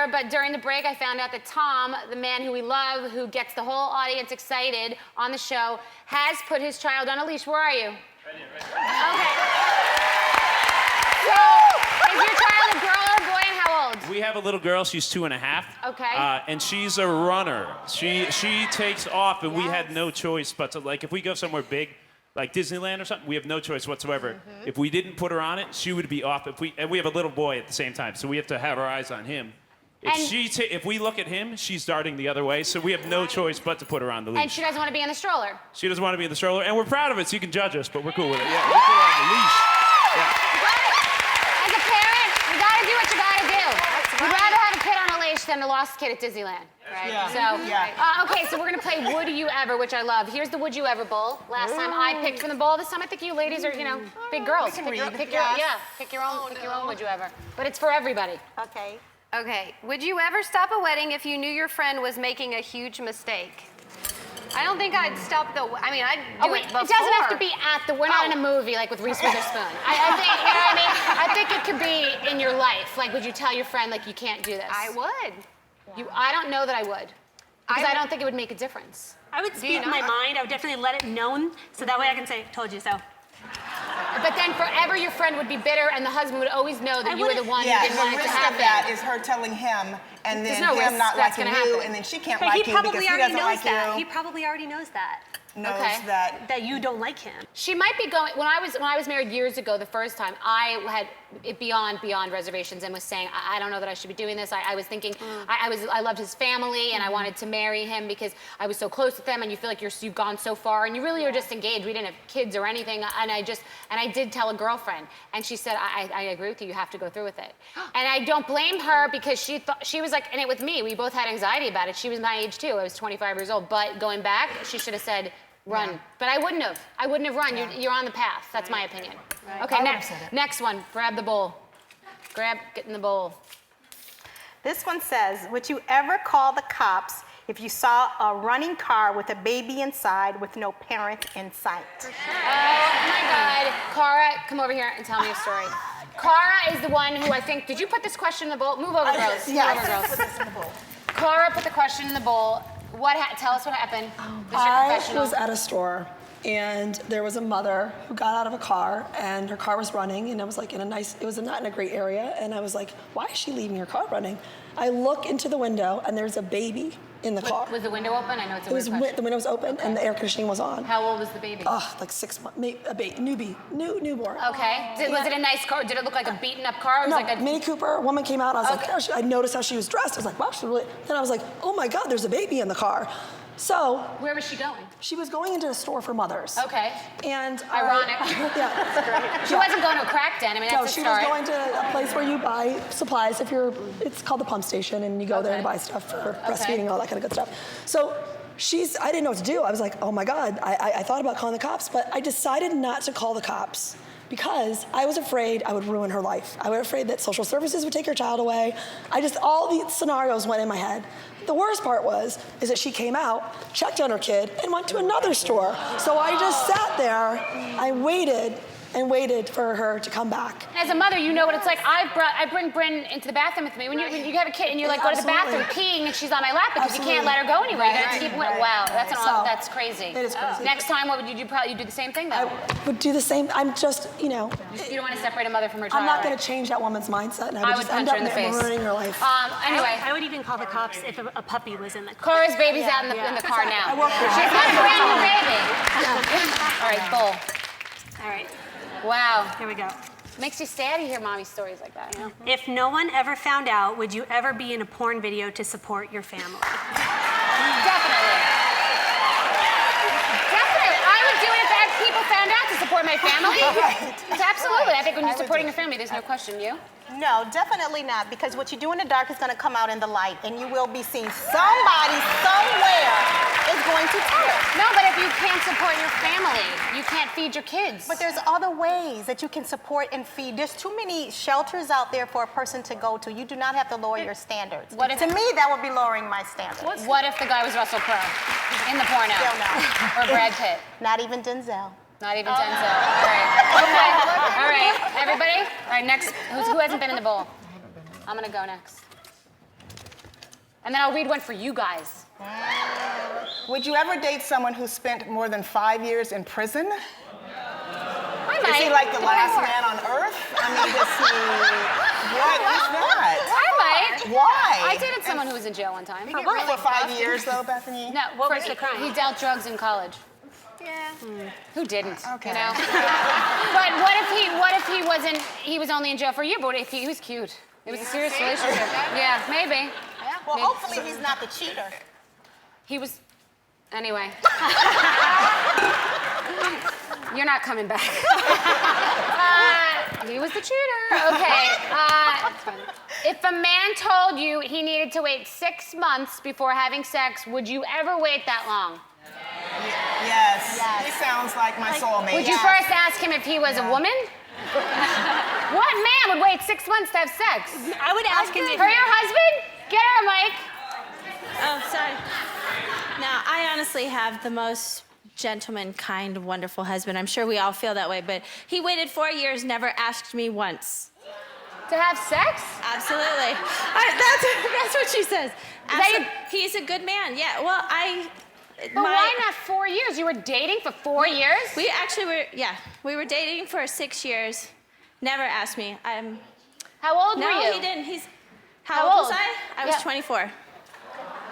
spoiler, but during the break, I found out that Tom, the man who we love, who gets the whole audience excited on the show, has put his child on a leash. Where are you? Right here. Okay. So, is your child a girl or a boy, and how old? We have a little girl. She's 2.5. Okay. And she's a runner. She takes off, and we had no choice but to, like, if we go somewhere big, like Disneyland or something, we have no choice whatsoever. If we didn't put her on it, she would be off. And we have a little boy at the same time, so we have to have our eyes on him. If we look at him, she's darting the other way, so we have no choice but to put her on the leash. And she doesn't want to be in the stroller. She doesn't want to be in the stroller, and we're proud of it, so you can judge us, but we're cool with it. Yeah, we're cool on the leash. As a parent, you gotta do what you gotta do. You'd rather have a kid on a leash than a lost kid at Disneyland. Right? Yeah. Okay, so we're gonna play Would You Ever, which I love. Here's the Would You Ever bowl. Last time I picked from the bowl. This time I think you ladies are, big girls. Pick your own Would You Ever. But it's for everybody. Okay. Okay, would you ever stop a wedding if you knew your friend was making a huge mistake? I don't think I'd stop I'd do it before. It doesn't have to be we're not in a movie like with Reese Witherspoon. I think, you know what I mean? I think it could be in your life. Like, would you tell your friend, like, you can't do this? I would. I don't know that I would. Because I don't think it would make a difference. I would speak my mind. I would definitely let it known, so that way I can say, told you so. But then forever your friend would be bitter, and the husband would always know that you were the one who didn't want it to happen. The risk of that is her telling him, and then him not liking you, and then she can't like you because he doesn't like you. He probably already knows that. That you don't like him. She might be going. When I was married years ago, the first time, I had it beyond reservations and was saying, I don't know that I should be doing this. I was thinking, I loved his family and I wanted to marry him because I was so close with them, and you feel like you've gone so far and you really are just engaged. We didn't have kids or anything, and I did tell a girlfriend, and she said, I agree with you. You have to go through with it. And I don't blame her because she was like, and it with me. We both had anxiety about it. She was my age too. I was 25 years old. But going back, she should have said, run. Yeah. But I wouldn't have. I wouldn't have run. You're on the path. That's my opinion. Right. Okay, next one. Grab the bowl. Get in the bowl. This one says, would you ever call the cops if you saw a running car with a baby inside with no parent in sight? Oh my God. Cara, come over here and tell me a story. Cara is the one who I think, did you put this question in the bowl? Move over, girls. Yeah, Move over, girls. put this in the bowl. Cara put the question in the bowl. Tell us what happened. I was at a store, and there was a mother who got out of a car, and her car was running, and it was like it was not in a great area, and I was like, why is she leaving her car running? I look into the window, and there's a baby in the car. Was the window open? I know it's a weird question. The window was open, and the air conditioning was on. How old was the baby? Like 6 months, a baby, newborn. Okay. Was it a nice car? Did it look like a beaten up car? Or was No, like a Mini Cooper. A woman came out. I was like, oh, I noticed how she was dressed. I was like, wow, she really. Then I was like, oh my God, there's a baby in the car. So. Where was she going? She was going into a store for mothers. Okay. And ironic. Yeah, that's great. She wasn't going to a crack den. I mean, that's she was going to a place where you buy supplies. It's called the pump station, and you go there and buy stuff for breastfeeding and all that kind of good stuff. So I didn't know what to do. I was like, oh my God. I thought about calling the cops, but I decided not to call the cops because I was afraid I would ruin her life. I was afraid that social services would take her child away. all the scenarios went in my head. The worst part is that she came out, checked on her kid, and went to another store. So I just sat there, I waited and waited for her to come back. As a mother, you know what it's like. I bring Bryn into the bathroom with me. When you have a kid and you go to the bathroom peeing and she's on my lap because you can't let her go anywhere. You gotta keep Wow, that's crazy. It is crazy. Next time, what would you do? Probably you'd do the same thing though. I would do the same. I'm just, You don't want to separate a mother from her child. I'm not going to change that woman's mindset, and I would just end punch up her in the face. ruining her life. Anyway. I would even call the cops if a puppy was in the car. Cora's baby's out in the car now. She's She's got a brand new baby. All right, bowl. All right. Wow. Here we go. Makes you sad to hear mommy's stories like that. If no one ever found out, would you ever be in a porn video to support your family? Definitely. I would do it if people found out to support my family. Absolutely. I think when you're supporting your family, there's no question. You? No, definitely not, because what you do in the dark is going to come out in the light, and you will be seen. Somebody somewhere is going to tell it. No, but if you can't support your family, you can't feed your kids. But there's other ways that you can support and feed. There's too many shelters out there for a person to go to. You do not have to lower your standards. To me, that would be lowering my standards. What if the guy was Russell Crowe in the porno? Still no. Or Brad Pitt? Not even Denzel. Not even Denzel. All right. Okay. All right. Everybody? All right, next. Who hasn't been in the bowl? I'm going to go next. And then I'll read one for you guys. Would you ever date someone who spent more than 5 years in prison? I Is he might. like the last man on earth? I mean, does he... What is that? I might. Why? I dated someone who was in jail one time. For what? For 5 years, though, Bethany? No, What was the crime? He dealt drugs in college. Yeah. Who didn't? Okay. You know. But what if he wasn't? He was only in jail for a year. But what if he was cute? It was a serious relationship. Yeah, maybe. Well, hopefully he's not the cheater. He was. Anyway. You're not coming back. He was the cheater. Okay. If a man told you he needed to wait 6 months before having sex, would you ever wait that long? Yes. He sounds like my soulmate. Would you first ask him if he was a woman? What man would wait 6 months to have sex? I would ask him if For your husband? Get her a mic. Oh, sorry. Now, I honestly have the most gentleman, kind, wonderful husband. I'm sure we all feel that way, but he waited 4 years, never asked me once. To have sex? Absolutely. That's what she says. He's a good man. Yeah, well, But why not 4 years? You were dating for 4 years? We actually were, we were dating for 6 years. Never asked me. How old were you? No, he didn't. How How old old? was I? I was Yeah. 24.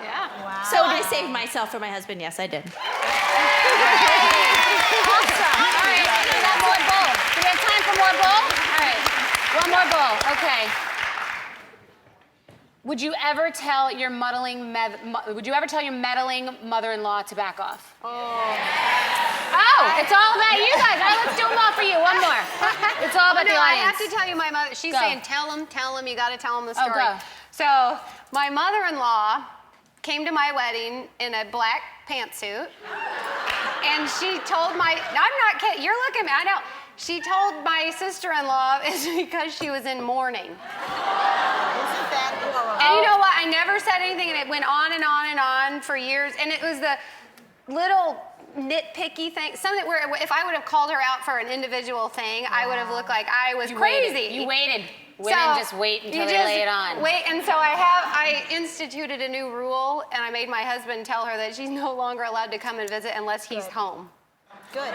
Yeah. Wow. So I saved myself for my husband. Yes, I did. Awesome. All right, we got more bowl. Do we have time for more bowl? All right, one more bowl. Okay. Would you ever tell your meddling mother-in-law to back off? Oh, it's all about you guys. All right, let's do them all for you. One more. It's all about the I audience. have to tell you, my mother, she's Go. saying, tell him, you gotta tell him the Oh, story. go. So, my mother-in-law came to my wedding in a black pantsuit, and she told I'm not kidding, you're looking at me, I know. She told my sister-in-law it's because she was in mourning. Isn't that horrible? And you know what? I never said anything, and it went on and on and on for years. And it was the little nitpicky thing, something where if I would have called her out for an individual thing, I would have looked like I was crazy. You waited. Women just wait until they lay it on. Wait, and so I instituted a new rule, and I made my husband tell her that she's no longer allowed to come and visit unless he's home. Good.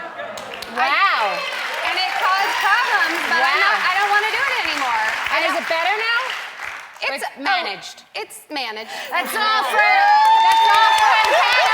Wow. And it caused problems, but I don't want to do it anymore. And is it better now? It's managed. It's managed. That's all for Unpacked.